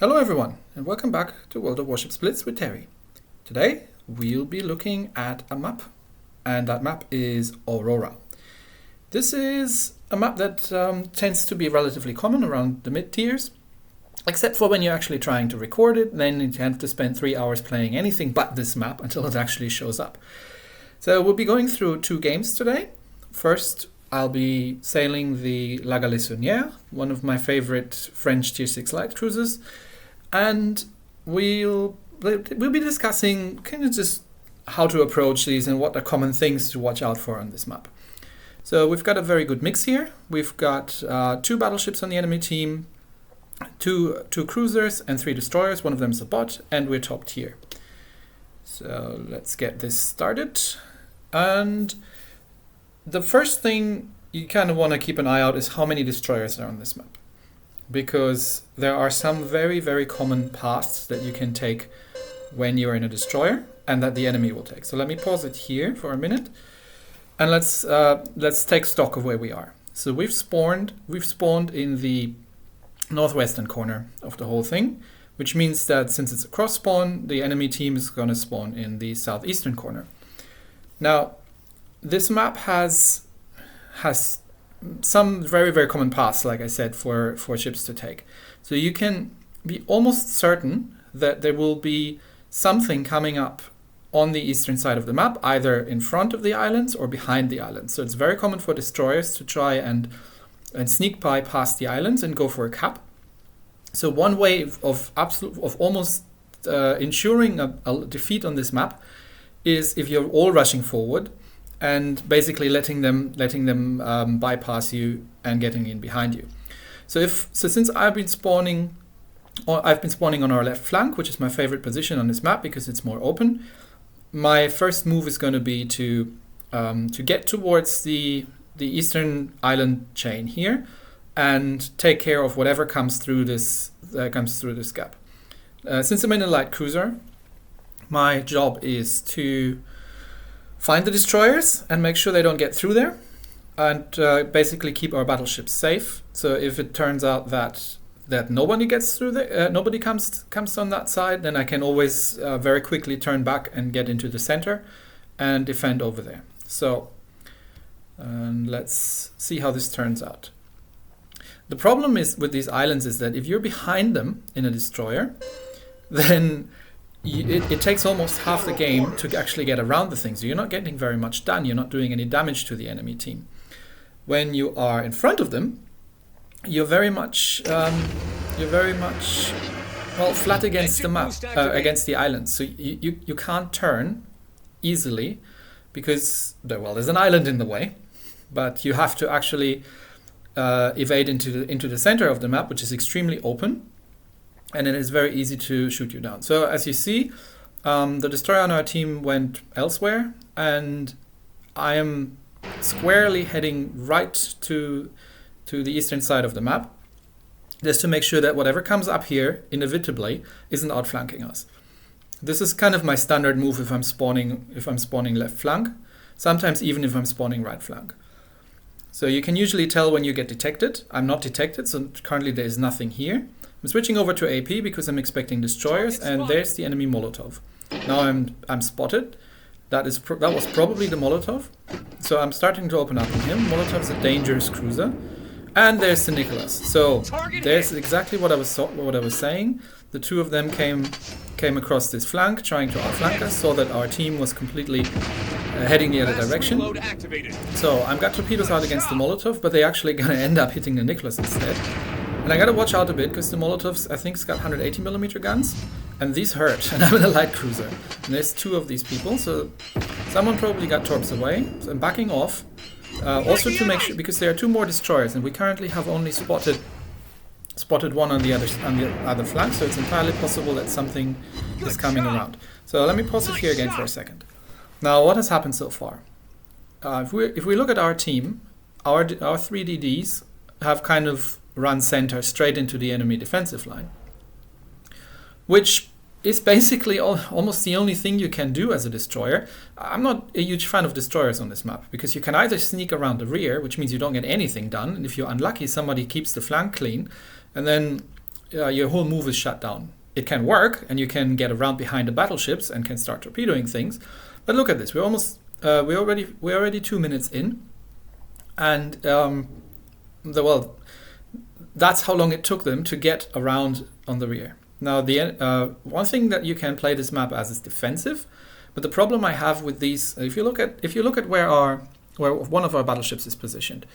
Hello everyone, and welcome back to World of Warships Blitz with Terry. Today we'll be looking at a map, and that map is Aurora. This is a map that tends to be relatively common around the mid-tiers, except for when you're actually trying to record it. Then you have to spend 3 hours playing anything but this map until it actually shows up. So we'll be going through 2 games today. First, I'll be sailing the La Galissonière, one of my favorite French Tier 6 light cruisers, and we'll be discussing kind of just how to approach these and what are common things to watch out for on this map. So we've got a very good mix here. We've got 2 battleships on the enemy team, two cruisers and 3 destroyers. One of them is a bot, and we're top tier. So let's get this started. And the first thing you kind of want to keep an eye out is how many destroyers are on this map, because there are some very, very common paths that you can take when you're in a destroyer and that the enemy will take. So let me pause it here for a minute, and let's take stock of where we are. So we've spawned in the northwestern corner of the whole thing, which means that since it's a cross spawn, the enemy team is going to spawn in the southeastern corner. Now, this map has some very, very common paths, like I said, for ships to take. So you can be almost certain that there will be something coming up on the eastern side of the map, either in front of the islands or behind the islands. So it's very common for destroyers to try and sneak by past the islands and go for a cap. So one way of almost ensuring a defeat on this map is if you're all rushing forward and basically letting them bypass you and getting in behind you. So since I've been spawning on our left flank, which is my favorite position on this map because it's more open, my first move is going to be to get towards the eastern island chain here and take care of whatever comes through this gap. Since I'm in a light cruiser, my job is to find the destroyers and make sure they don't get through there, and basically keep our battleships safe. So if it turns out that nobody gets through there, nobody comes on that side, then I can always very quickly turn back and get into the center and defend over there. So let's see how this turns out. The problem is with these islands is that if you're behind them in a destroyer, then it takes almost half the game to actually get around the thing. So you're not getting very much done. You're not doing any damage to the enemy team. When you are in front of them, you're very much flat against the map, against the island. So you can't turn easily because there's an island in the way, but you have to actually evade into the center of the map, which is extremely open. And it is very easy to shoot you down. So as you see, the destroyer on our team went elsewhere, and I am squarely heading right to the eastern side of the map, just to make sure that whatever comes up here inevitably isn't outflanking us. This is kind of my standard move if I'm spawning left flank, sometimes even if I'm spawning right flank. So you can usually tell when you get detected. I'm not detected, so currently there is nothing here. I'm switching over to AP because I'm expecting destroyers, and there's the enemy Molotov. Now I'm spotted. That was probably the Molotov. So I'm starting to open up on him. Molotov's a dangerous cruiser. And there's the Nicholas. So there's exactly what I was saying. The 2 of them came across this flank, trying to outflank us, saw that our team was completely heading the other direction. So I've got torpedoes out against the Molotov, but they're actually going to end up hitting the Nicholas instead. And I gotta watch out a bit because the Molotovs, I think, it's got 180mm guns, and these hurt. And I'm in a light cruiser, and there's 2 of these people, so someone probably got torps away. So I'm backing off, also to make sure, because there are 2 more destroyers, and we currently have only spotted one on the other flank, so it's entirely possible that something is coming around. So let me pause it here again for a second. Now, what has happened so far? If we look at our team, our 3 DDs have kind of run center straight into the enemy defensive line, which is basically almost the only thing you can do as a destroyer. I'm not a huge fan of destroyers on this map because you can either sneak around the rear, which means you don't get anything done, and if you're unlucky, somebody keeps the flank clean, and then your whole move is shut down. It can work, and you can get around behind the battleships and can start torpedoing things. But look at this. We're already 2 minutes in, and that's how long it took them to get around on the rear. Now, the one thing that you can play this map as is defensive, but the problem I have with these, if you look at where one of our battleships is positioned,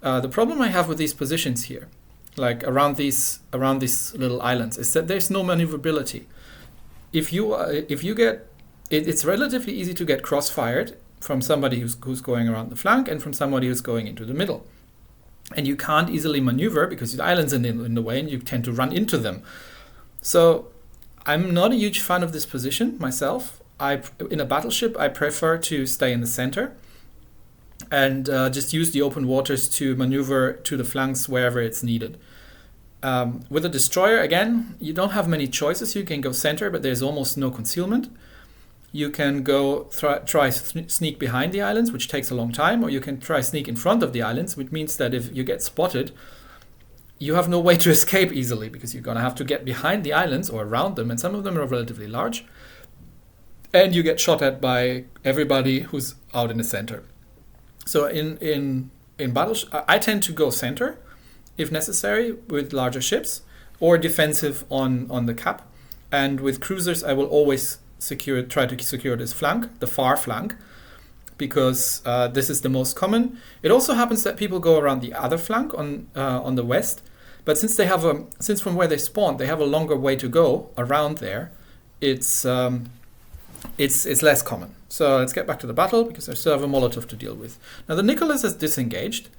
the problem I have with these positions here, like around these little islands, is that there's no maneuverability. If you get, it's relatively easy to get cross-fired from somebody who's going around the flank and from somebody who's going into the middle. And you can't easily maneuver because the island's in the way and you tend to run into them. So I'm not a huge fan of this position myself. In a battleship, I prefer to stay in the center and just use the open waters to maneuver to the flanks wherever it's needed. With a destroyer, again, you don't have many choices. You can go center, but there's almost no concealment. You can go try sneak behind the islands, which takes a long time, or you can try sneak in front of the islands, which means that if you get spotted, you have no way to escape easily because you're going to have to get behind the islands or around them, and some of them are relatively large, and you get shot at by everybody who's out in the center. So in battles, I tend to go center if necessary with larger ships, or defensive on the cap, and with cruisers I will always try to secure this flank, the far flank, because this is the most common. It also happens that people go around the other flank on the west, but since from where they spawn they have a longer way to go around there, it's less common. So let's get back to the battle because I still have a Molotov to deal with. Now the Nicholas is disengaged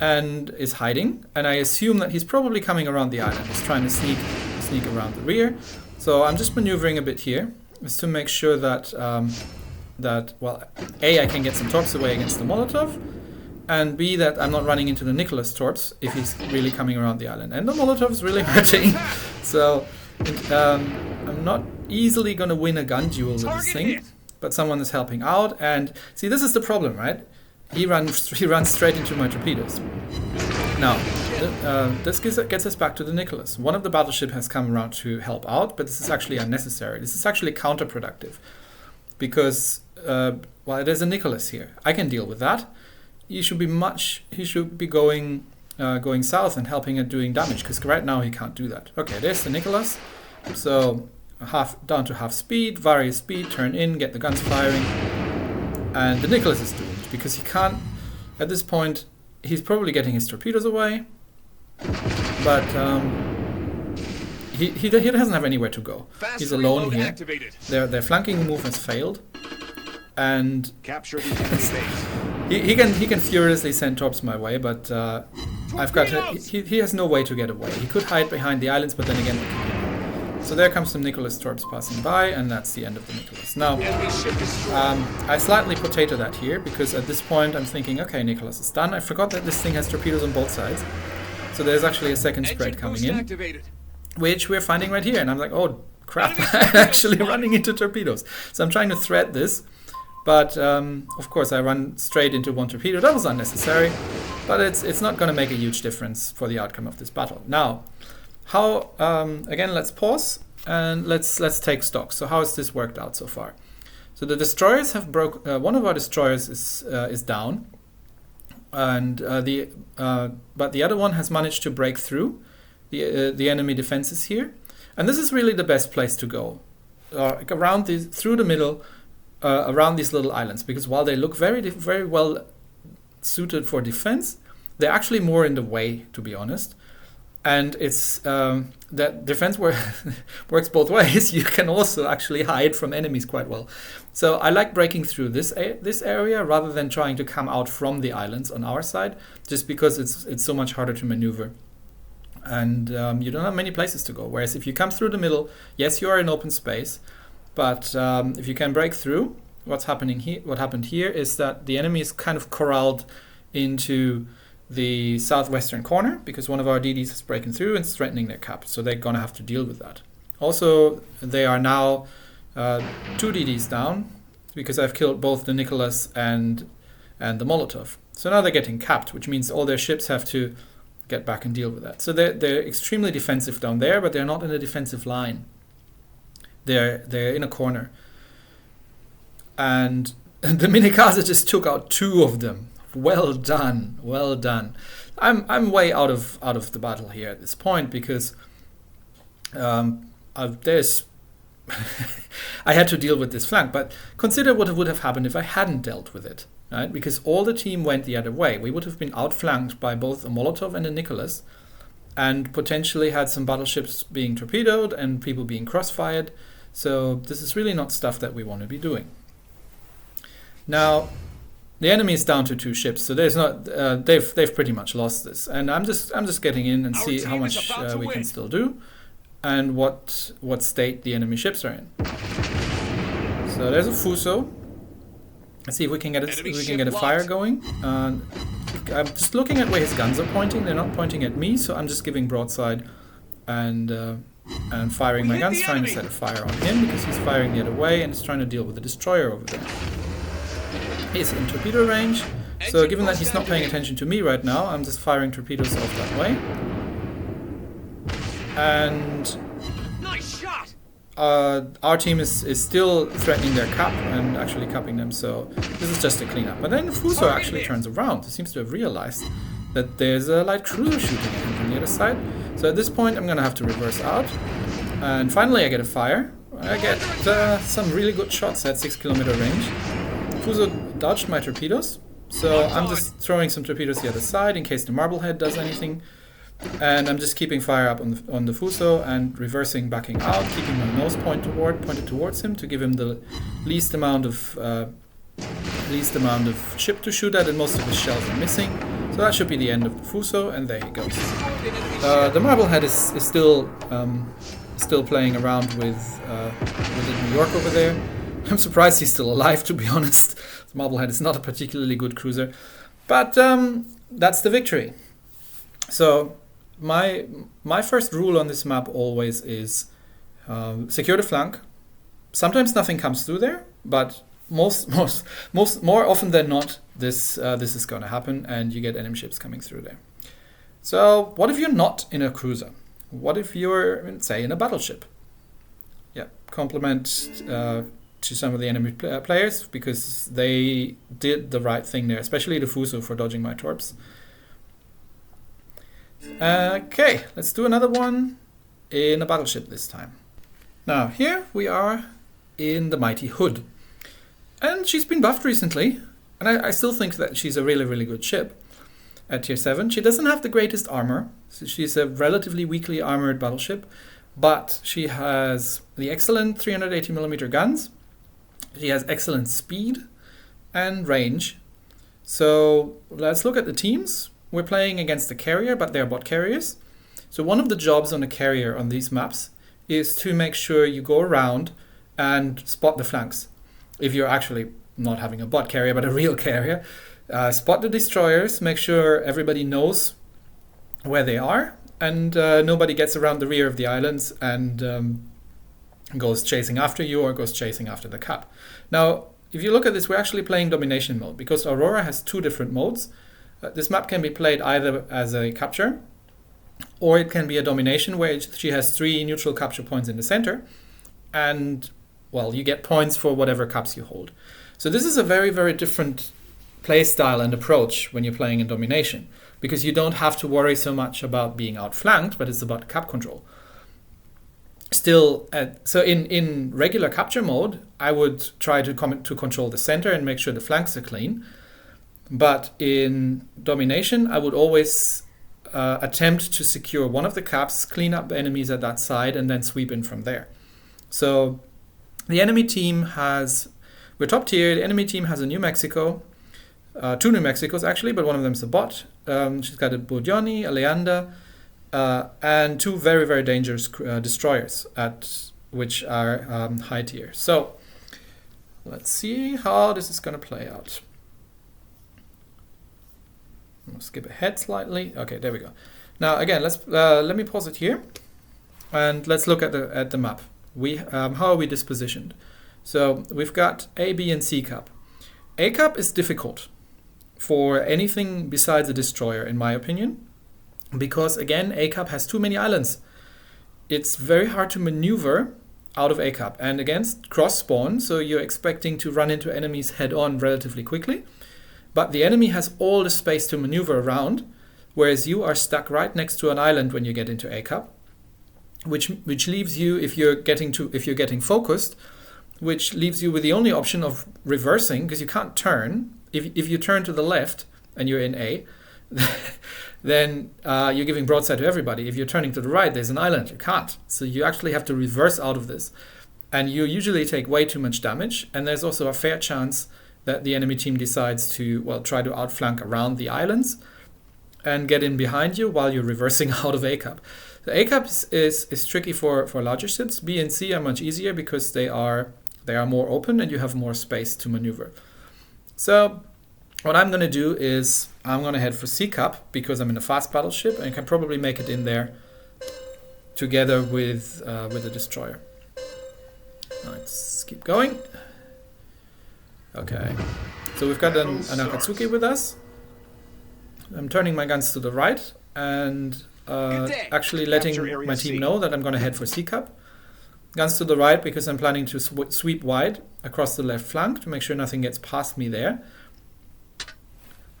and is hiding, and I assume that he's probably coming around the island. He's trying to sneak around the rear. So I'm just maneuvering a bit here, is to make sure that A, I can get some torps away against the Molotov, and B, that I'm not running into the Nicholas torps if he's really coming around the island. And the Molotov is really hurting, so I'm not easily going to win a gun duel with this thing, but someone is helping out. And see, this is the problem, right? He runs straight into my torpedoes. Now, this gets us back to the Nicholas. One of the battleship has come around to help out, but this is actually unnecessary. This is actually counterproductive because, there's a Nicholas here. I can deal with that. He should be going south and helping and doing damage, because right now he can't do that. Okay, there's the Nicholas. So down to half speed, various speed, turn in, get the guns firing, and the Nicholas is doomed because he can't. At this point, he's probably getting his torpedoes away, but he doesn't have anywhere to go. He's alone here. Their flanking move has failed, and he can furiously send torps my way, but he has no way to get away. He could hide behind the islands, but then again, so there comes some Nicholas torps passing by, and that's the end of the Nicholas. Now, I slightly potato that here, because at this point I'm thinking, okay, Nicholas is done. I forgot that this thing has torpedoes on both sides. So there's actually a second spread coming in, which we're finding right here. And I'm like, oh, crap, I'm actually running into torpedoes. So I'm trying to thread this, but of course I run straight into one torpedo. That was unnecessary, but it's not going to make a huge difference for the outcome of this battle. Now, how again, let's pause and let's take stock. So how has this worked out so far? So the destroyers have one of our destroyers is down, and but the other one has managed to break through the enemy defenses here, and this is really the best place to go around through the middle, around these little islands, because while they look very well suited for defense, they're actually more in the way, to be honest. And it's that defense works both ways. You can also actually hide from enemies quite well. So I like breaking through this area rather than trying to come out from the islands on our side, just because it's so much harder to maneuver. And you don't have many places to go. Whereas if you come through the middle, yes, you are in open space, but if you can break through, what happened here is that the enemy is kind of corralled into the southwestern corner, because one of our DDs is breaking through and threatening their cap, so they're gonna have to deal with that. Also, they are now 2 DDs down, because I've killed both the Nicholas and the Molotov. So now they're getting capped, which means all their ships have to get back and deal with that. So they're extremely defensive down there, but they're not in a defensive line. They're in a corner. And the Minikaze just took out 2 of them. Well done, well done. I'm way out of the battle here at this point because there's I had to deal with this flank, but consider what would have happened if I hadn't dealt with it, right? Because all the team went the other way. We would have been outflanked by both a Molotov and a Nicholas, and potentially had some battleships being torpedoed and people being crossfired. So this is really not stuff that we want to be doing. Now, the enemy is down to 2 ships, so there's not. They've pretty much lost this, and I'm just getting in and see how much we can still do, and what state the enemy ships are in. So there's a Fuso. Let's see if we can get a fire going. I'm just looking at where his guns are pointing. They're not pointing at me, so I'm just giving broadside and firing my guns, trying to set a fire on him because he's firing the other way and is trying to deal with the destroyer over there. He's in torpedo range, so given that he's not paying attention to me right now, I'm just firing torpedoes off that way. And nice shot. Our team is still threatening their cap and actually capping them, so this is just a cleanup. But then Fuso actually turns around. He seems to have realized that there's a light cruiser shooting at him from the other side. So at this point I'm going to have to reverse out. And finally I get a fire. I get some really good shots at 6 kilometer range. Fuso dodged my torpedoes, so I'm just throwing some torpedoes the other side in case the Marblehead does anything. And I'm just keeping fire up on the Fuso and reversing, backing out, keeping my nose pointed towards him to give him the least amount of ship to shoot at, and most of his shells are missing. So that should be the end of the Fuso, and there he goes. The Marblehead is still playing around with the New York over there. I'm surprised he's still alive, to be honest. The Marblehead is not a particularly good cruiser, but that's the victory. So my first rule on this map always is secure the flank. Sometimes nothing comes through there, but more often than not, this is going to happen, and you get enemy ships coming through there. So what if you're not in a cruiser? What if you're, say, in a battleship? Yeah, compliment to some of the enemy players because they did the right thing there, especially the Fuso for dodging my torps. Okay, let's do another one in a battleship this time. Now here we are in the mighty Hood, and she's been buffed recently, and I still think that she's a really good ship at tier 7. She doesn't have the greatest armor, so she's a relatively weakly armored battleship, but she has the excellent 380mm guns. She has excellent speed and range. So let's look at the teams. We're playing against a carrier, but they're bot carriers. So one of the jobs on a carrier on these maps is to make sure you go around and spot the flanks. If you're actually not having a bot carrier, but a real carrier, spot the destroyers, make sure everybody knows where they are, and nobody gets around the rear of the islands and goes chasing after you or goes chasing after the cap. Now, if you look at this, we're actually playing domination mode because Aurora has 2 different modes. This map can be played either as a capture, or it can be a domination where she has 3 neutral capture points in the center, and, well, you get points for whatever caps you hold. So this is a very different play style and approach when you're playing in domination, because you don't have to worry so much about being outflanked, but it's about cap control. Still, so in regular capture mode, I would try to control the center and make sure the flanks are clean. But in domination, I would always attempt to secure one of the caps, clean up enemies at that side, and then sweep in from there. So the enemy team we're top tier. The enemy team has a New Mexico, 2 New Mexicos actually, but one of them is a bot. She's got a Bodioni, a Leander, and 2 very dangerous destroyers which are high tier. So let's see how this is going to play out. I'll skip ahead slightly. Okay, there we go. Now again, let me pause it here, and let's look at the map. How are we dispositioned? So we've got A, B, and C cap. A cap is difficult for anything besides a destroyer, in my opinion. because again, A Cup has too many islands. It's very hard to maneuver out of A Cup, and against cross spawn, so you're expecting to run into enemies head on relatively quickly, but the enemy has all the space to maneuver around, whereas you are stuck right next to an island when you get into A Cup, which leaves you, if you're getting focused, which leaves you with the only option of reversing, because you can't turn. If you turn to the left and you're in A, then you're giving broadside to everybody. If you're turning to the right, there's an island. You can't. So you actually have to reverse out of this. And you usually take way too much damage. And there's also a fair chance that the enemy team decides to, well, try to outflank around the islands and get in behind you while you're reversing out of A Cup. The A Cup is tricky for larger ships. B and C are much easier because they are more open and you have more space to maneuver. So what I'm going to do is I'm going to head for C Cup because I'm in a fast battleship and can probably make it in there together with the destroyer. Let's keep going. Okay, so we've got an Akatsuki with us. I'm turning my guns to the right and actually letting my team know that I'm going to head for C Cup. Guns to the right because I'm planning to sweep wide across the left flank to make sure nothing gets past me there.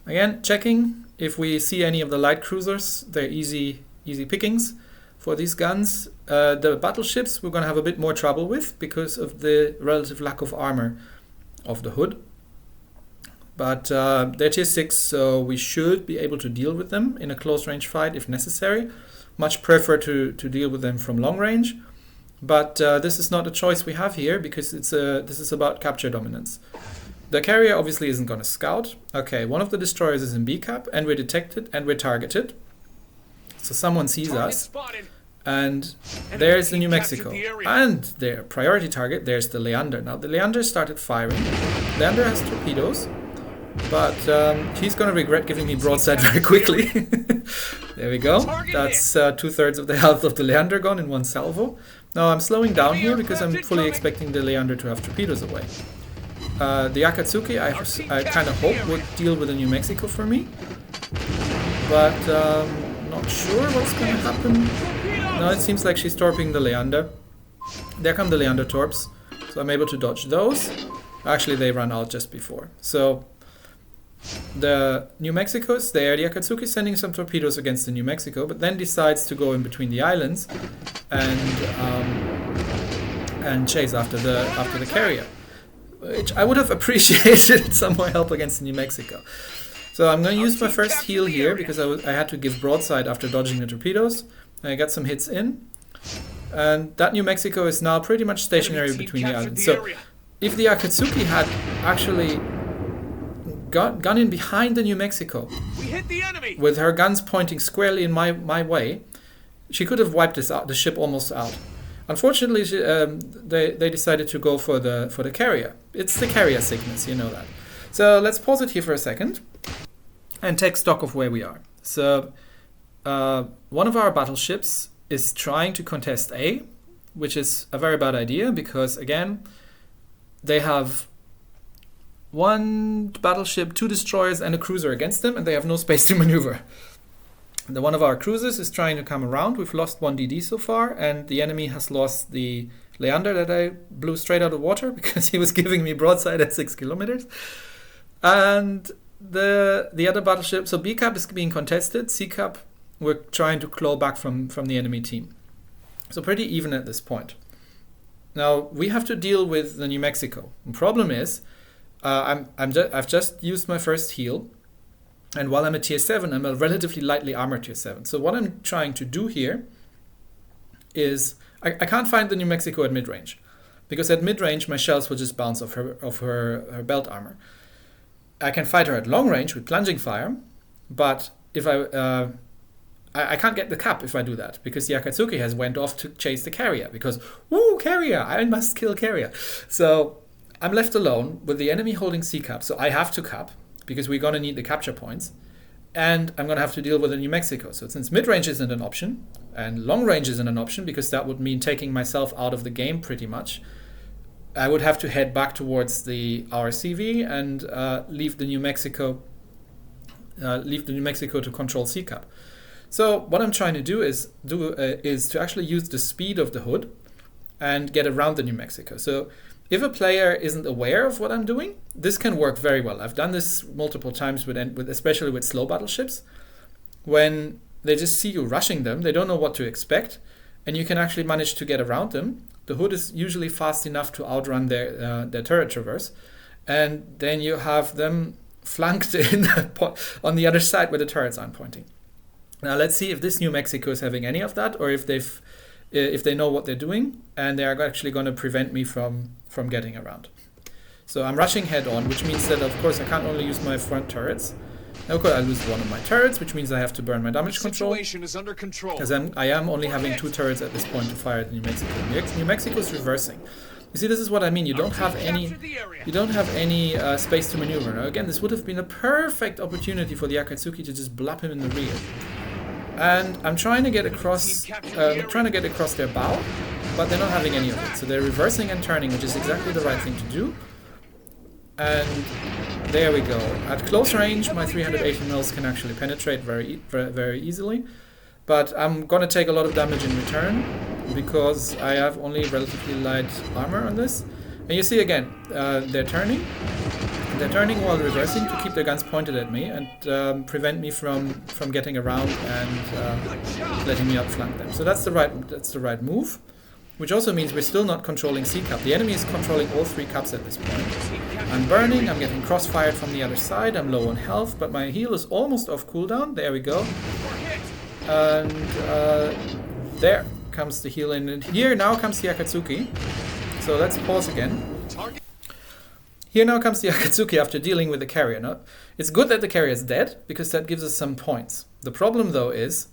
Again, checking if we see any of the light cruisers. They're easy pickings for these guns. The battleships we're going to have a bit more trouble with because of the relative lack of armor of the hood. But they're tier 6, so we should be able to deal with them in a close range fight if necessary. Much prefer to deal with them from long range. But this is not a choice we have here because this is about capture dominance. The carrier obviously isn't going to scout. Okay, one of the destroyers is in B Cup and we're detected and we're targeted. So someone sees us. And there's the New Mexico. And their priority target, there's the Leander. Now the Leander started firing. Leander has torpedoes. But he's going to regret giving me broadside very quickly. There we go. That's 2/3 of the health of the Leander gone in one salvo. Now I'm slowing down here because I'm fully expecting the Leander to have torpedoes away. The Akatsuki I kind of hope would deal with the New Mexico for me. But not sure what's going to happen. No, it seems like she's torping the Leander. There come the Leander torps. So I'm able to dodge those. Actually, they run out just before. So the New Mexico is there. The Akatsuki is sending some torpedoes against the New Mexico, but then decides to go in between the islands and chase after the carrier, which I would have appreciated some more help against the New Mexico. So I'm going to use my first heal here because I had to give broadside after dodging the torpedoes. I got some hits in, and that New Mexico is now pretty much stationary between the islands. So if the Akatsuki had actually gone in behind the New Mexico with her guns pointing squarely in my way, she could have wiped the ship almost out. Unfortunately, they decided to go for the carrier. It's the carrier sickness, you know that. So let's pause it here for a second and take stock of where we are. So one of our battleships is trying to contest A, which is a very bad idea because, again, they have one battleship, 2 destroyers, and a cruiser against them, and they have no space to maneuver. One of our cruisers is trying to come around. We've lost 1 DD so far, and the enemy has lost the Leander that I blew straight out of water because he was giving me broadside at 6 kilometers. And the other battleship, so B Cup is being contested. C Cup, we're trying to claw back from the enemy team. So pretty even at this point. Now we have to deal with the New Mexico. The problem is, I've just used my first heal, and while I'm a tier 7, I'm a relatively lightly armored tier 7. So what I'm trying to do here is I can't find the New Mexico at mid-range, because at mid-range my shells will just bounce off her belt armor. I can fight her at long range with plunging fire, but if I can't get the cap if I do that, because the Akatsuki has went off to chase the carrier, because, woo, carrier, I must kill carrier. So I'm left alone with the enemy holding C Cup, so I have to cap, because we're going to need the capture points, and I'm going to have to deal with the New Mexico. So since mid-range isn't an option, and long range isn't an option, because that would mean taking myself out of the game pretty much, I would have to head back towards the RCV and leave the New Mexico to control C Cup. So what I'm trying to do is to actually use the speed of the hood and get around the New Mexico. So if a player isn't aware of what I'm doing, this can work very well. I've done this multiple times with especially with slow battleships. When they just see you rushing them, they don't know what to expect, and you can actually manage to get around them. The hood is usually fast enough to outrun their turret traverse, and then you have them flanked on the other side where the turrets aren't pointing. Now let's see if this New Mexico is having any of that, or if they know what they're doing, and they are actually going to prevent me from getting around. So I'm rushing head on, which means that of course I can't only use my front turrets. Now, of course, I lose one of my turrets, which means I have to burn my damage control. Situation is under control. Because I am only having 2 turrets at this point to fire at New Mexico. New Mexico is reversing. You see, this is what I mean. You don't have any space to maneuver. Now, again, this would have been a perfect opportunity for the Akatsuki to just blap him in the rear. And I'm trying to get across their bow, but they're not having any of it. So they're reversing and turning, which is exactly the right thing to do. And there we go. At close range, my 380 mils can actually penetrate very easily. But I'm going to take a lot of damage in return because I have only relatively light armor on this. And you see again, they're turning. They're turning while reversing to keep their guns pointed at me and prevent me from getting around and letting me outflank them. So that's the right move. Which also means we're still not controlling C cup. The enemy is controlling all 3 cups at this point. I'm burning, I'm getting crossfired from the other side, I'm low on health, but my heal is almost off cooldown. There we go. And there comes the heal in. And here now comes the Akatsuki. So let's pause again. Here now comes the Akatsuki after dealing with the carrier. Now, it's good that the carrier is dead, because that gives us some points. The problem though is,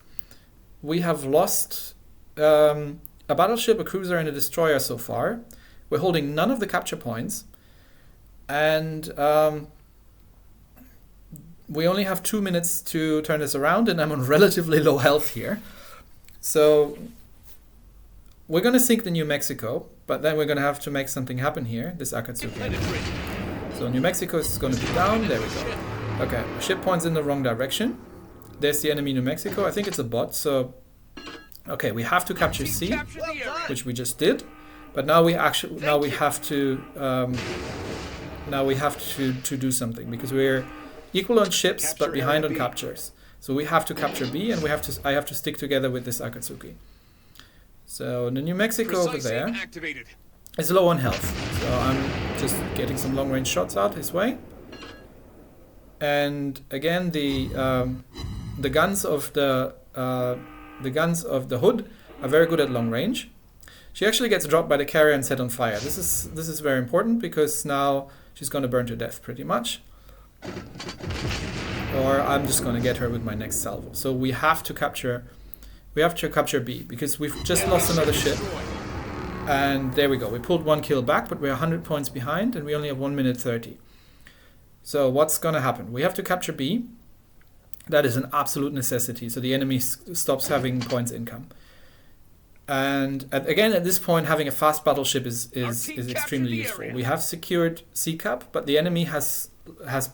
we have lost a battleship, a cruiser, and a destroyer so far. We're holding none of the capture points, and we only have 2 minutes to turn this around, and I'm on relatively low health here. So we're going to sink the New Mexico, but then we're going to have to make something happen here, this Akatsuki. So New Mexico is going to be down. There we go. Okay, ship points in the wrong direction. There's the enemy New Mexico. I think it's a bot, so okay, we have to capture C, which we just did, but now we have to do something, because we're equal on ships but behind on captures. So we have to capture B, and I have to stick together with this Akatsuki. So the New Mexico over there is low on health, so I'm just getting some long range shots out his way. And again, the guns of the hood are very good at long range. She actually gets dropped by the carrier and set on fire. This is very important, because now she's going to burn to death pretty much. Or I'm just going to get her with my next salvo. So we have to capture B, because we've just lost another ship. And there we go. We pulled 1 kill back, but we're 100 points behind, and we only have 1 minute 30. So what's going to happen? We have to capture B. That is an absolute necessity, so the enemy stops having points income. And again, at this point, having a fast battleship is extremely useful. We have secured C cup, but the enemy has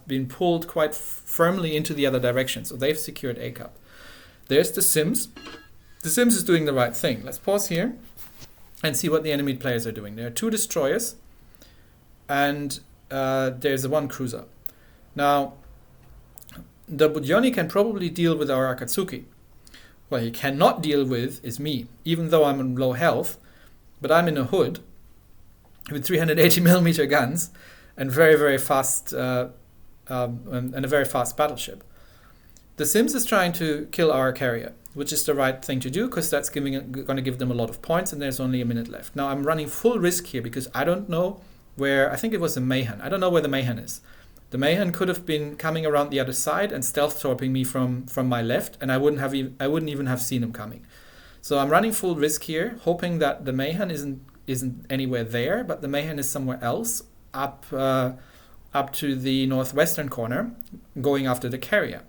been pulled quite firmly into the other direction, so they've secured A cup. There's the Sims. The Sims is doing the right thing. Let's pause here and see what the enemy players are doing. There are 2 destroyers, and there's 1 cruiser. Now, the Budyoni can probably deal with our Akatsuki. What he cannot deal with is me, even though I'm on low health, but I'm in a hood with 380mm guns and very, very fast and a very fast battleship. The Sims is trying to kill our carrier, which is the right thing to do, because that's going to give them a lot of points, and there's only a minute left. Now I'm running full risk here, because I don't know where, I think it was the Mayhan. I don't know where the Mayhan is. The Mayhan could have been coming around the other side and stealth torping me from my left, and I wouldn't even have seen him coming. So I'm running full risk here, hoping that the Mayhan isn't anywhere there, but the Mayhan is somewhere else, up to the northwestern corner, going after the carrier,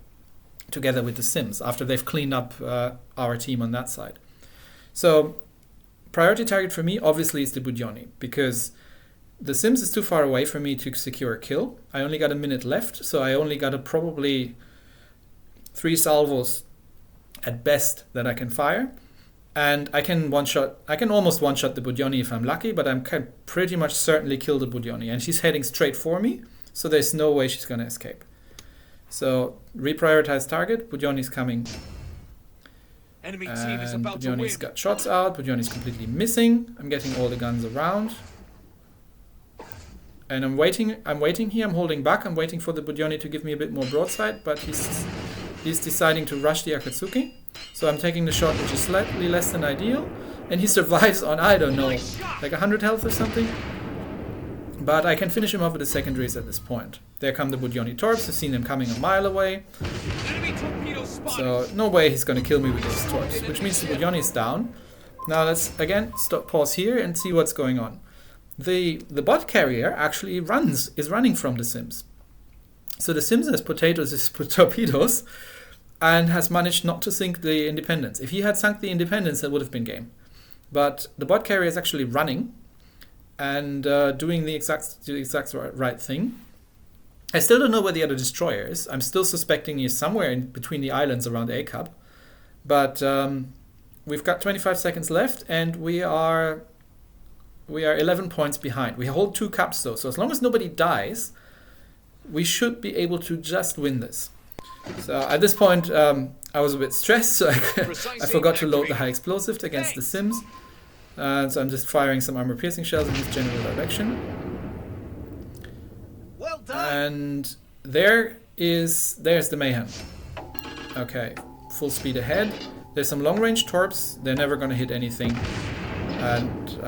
together with the Sims, after they've cleaned up our team on that side. So priority target for me obviously is the Budyoni, because the Sims is too far away for me to secure a kill. I only got a minute left, so I only got probably 3 salvos at best that I can fire. And I can almost one-shot the Budyoni if I'm lucky, but I can pretty much certainly kill the Budyoni. And she's heading straight for me, so there's no way she's going to escape. So reprioritize target. Budyoni's coming. Enemy team is about to Budyoni's win. got shots out. Budyoni's completely missing. I'm getting all the guns around. And I'm waiting here. I'm holding back. I'm waiting for the Budyoni to give me a bit more broadside, but he's deciding to rush the Akatsuki. So I'm taking the shot, which is slightly less than ideal. And he survives on, I don't know, like 100 health or something. But I can finish him off with the secondaries at this point. There come the Budyoni torps. I've seen them coming a mile away. Enemy torpedo spotted. So no way he's going to kill me with those torps, which means the Budyoni is down. Now let's again pause here and see what's going on. The bot carrier actually is running from the Sims. So the Sims has potatoes, is torpedoes, and has managed not to sink the Independence. If he had sunk the Independence, that would have been game. But the bot carrier is actually running and doing the exact right thing. I still don't know where the other destroyer is. I'm still suspecting he's somewhere in between the islands around A Cup. But we've got 25 seconds left, and we are 11 points behind. We hold 2 cups though, so as long as nobody dies, we should be able to just win this. So at this point, I was a bit stressed, so I forgot to load the high explosive against the Sims. So I'm just firing some armor-piercing shells in this general direction. Well done. And there's the mayhem. Okay, full speed ahead. There's some long-range torps. They're never going to hit anything. And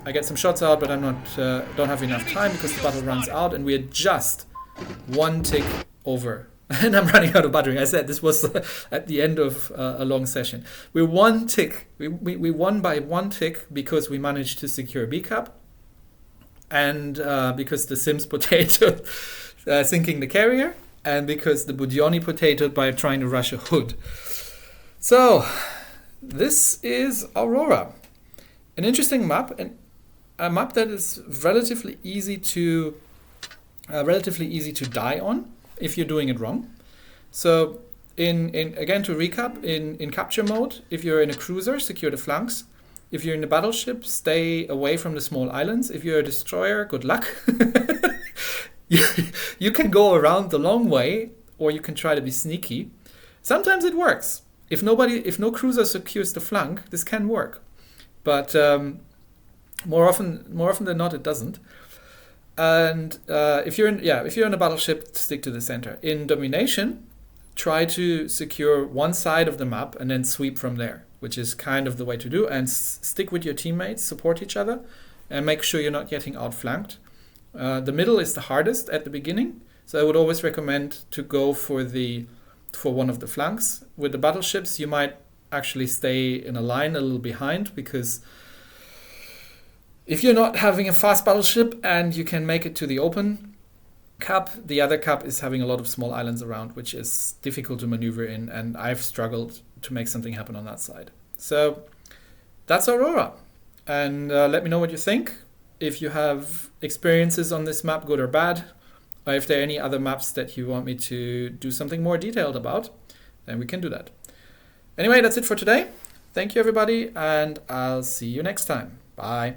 I get some shots out, but I'm not don't have enough time because the battle runs out, and we're just 1 tick over. And I'm running out of battering. I said this was at the end of a long session. We're 1 tick. We won by 1 tick because we managed to secure B Cup, and because the Sims potato sinking the carrier, and because the Budyoni potatoed by trying to rush a hood. So this is Aurora, an interesting map, and a map that is relatively easy to die on if you're doing it wrong. So in again, to recap, in capture mode, if you're in a cruiser, secure the flanks. If you're in a battleship, stay away from the small islands. If you're a destroyer, good luck. You can go around the long way, or you can try to be sneaky. Sometimes it works. If no cruiser secures the flank, this can work. But more often than not, it doesn't. And if you're in a battleship, stick to the center. In Domination, try to secure one side of the map and then sweep from there, which is kind of the way to do. And stick with your teammates, support each other, and make sure you're not getting outflanked. The middle is the hardest at the beginning, so I would always recommend to go for one of the flanks. With the battleships, you might actually stay in a line a little behind, because if you're not having a fast battleship and you can make it to the open cup, the other cup is having a lot of small islands around, which is difficult to maneuver in, and I've struggled to make something happen on that side. So that's Aurora, and let me know what you think. If you have experiences on this map, good or bad, or if there are any other maps that you want me to do something more detailed about, then we can do that. Anyway, that's it for today. Thank you, everybody, and I'll see you next time. Bye.